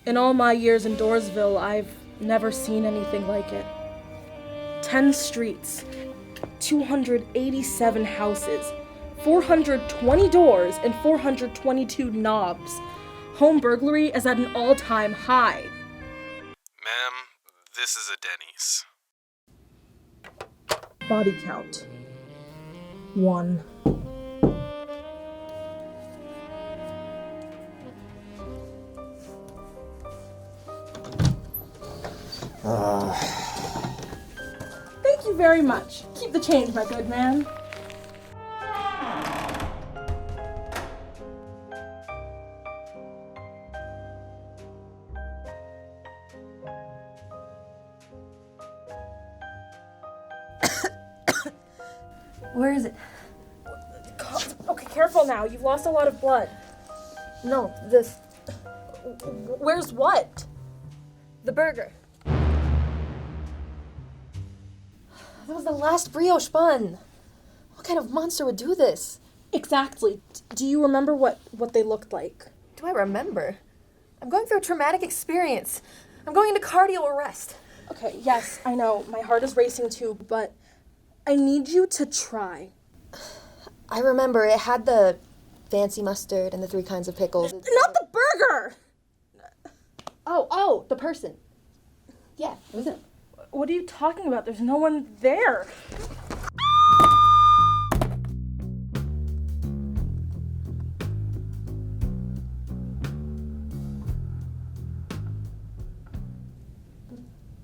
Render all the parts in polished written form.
In all my years in Doorsville, I've never seen anything like it. 10 streets, 287 houses, 420 doors, and 422 knobs. Home burglary is at an all-time high. Ma'am, this is a Denny's. Body count. 1. Thank you very much. Keep the change, my good man. Where is it? Okay, careful now. You've lost a lot of blood. No, this. Where's what? The burger. That was the last brioche bun. What kind of monster would do this? Exactly. Do you remember what they looked like? Do I remember? I'm going through a traumatic experience. I'm going into cardio arrest. Okay, yes, I know. My heart is racing too, but I need you to try. I remember it had the fancy mustard and the 3 kinds of pickles. Not the burger! Oh, the person. Yeah, it was him. What are you talking about? There's no one there.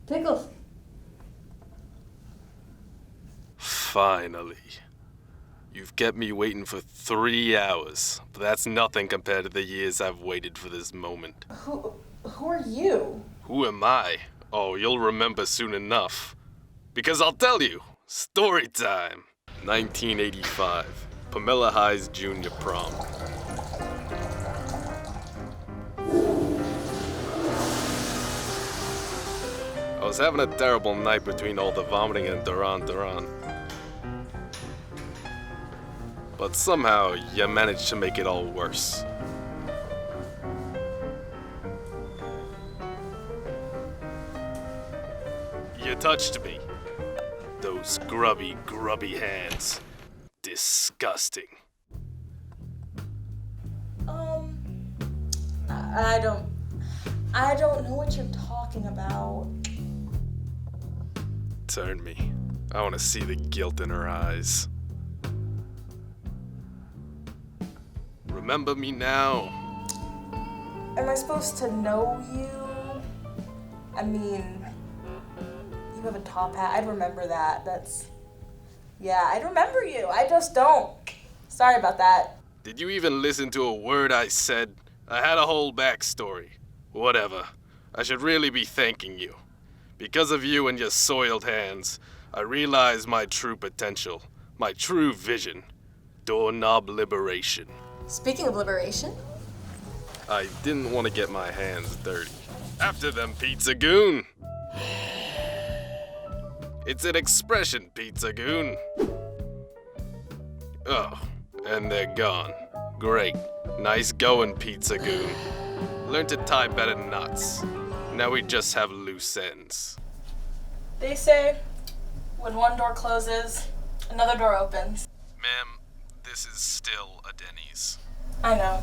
Pickles. Finally. You've kept me waiting for 3 hours, but that's nothing compared to the years I've waited for this moment. Who are you? Who am I? Oh, you'll remember soon enough. Because I'll tell you. Story time. 1985. Pamela High's junior prom. I was having a terrible night between all the vomiting and Duran. But somehow, you managed to make it all worse. You touched me. Those grubby hands. Disgusting. I don't know what you're talking about. Turn me. I want to see the guilt in her eyes. Remember me now. Am I supposed to know you? I mean, you have a top hat. I'd remember that. Yeah, I'd remember you. I just don't. Sorry about that. Did you even listen to a word I said? I had a whole backstory. Whatever. I should really be thanking you. Because of you and your soiled hands, I realized my true potential, my true vision. Doorknob liberation. Speaking of liberation. I didn't want to get my hands dirty. After them, Pizza Goon! It's an expression, Pizza Goon. Oh, and they're gone. Great. Nice going, Pizza Goon. Learn to tie better knots. Now we just have loose ends. They say, when one door closes, another door opens. Ma'am, this is still a Denny's. I know.